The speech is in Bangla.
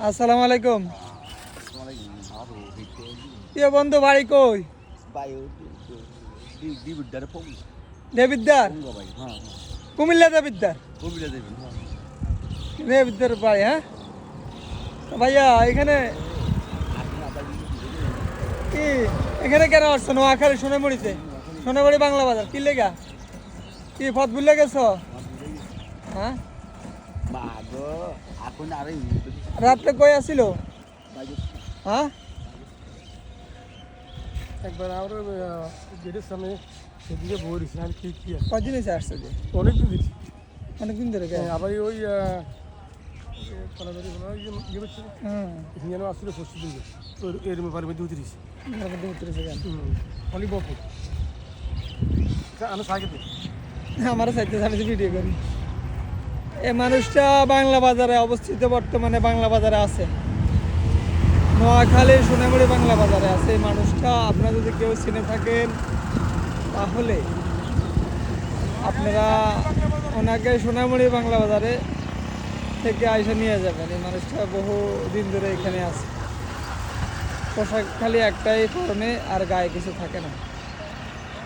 আসসালামু আলাইকুম। কে বন্ধু বাড়ি কই? দেবিদ্দার, কুমিল্লা দেবিদ্দার। দেবিদ্দার বাড়ি, হ্যাঁ তো ভাইয়া এখানে কি এখানে কেন আসছো? নোয়াখালী সোনামুড়িতে, সোনামুড়ি বাংলা বাজার কি লেগা? কি পথ ভুলে গেছো? হ্যাঁ রাত্রে কই আসিল? হ্যাঁ একবার আমরা গেটের সামনে সেদিকে বই দিচ্ছি আমি ঠিক কি কদিন এসে আসছো যে? অনেকদিন দিচ্ছি। অনেকদিন ধরে আবার ওই পালাবাড়ি ইয়ে করছে এখানে আসলে পরশু দিকে এর ব্যাপারে মধ্যে উতরিছি অনেক বপুর আমি সাইকেল আমারও চাইতে আমি ভিডিও করি। এই মানুষটা বাংলা বাজারে অবস্থিত, বর্তমানে বাংলা বাজারে আছে, নোয়াখালী সোনামুড়ি বাংলা বাজারে আছে এই মানুষটা। আপনারা যদি কেউ চিনে থাকেন তাহলে আপনারা ওনাকে সোনামুড়ি বাংলা বাজারে থেকে আইসা নিয়ে যাবেন। এই মানুষটা বহু দিন ধরে এখানে আছে, পোশাক খালি একটাই পরনে আর গায়ে কিছু থাকে না।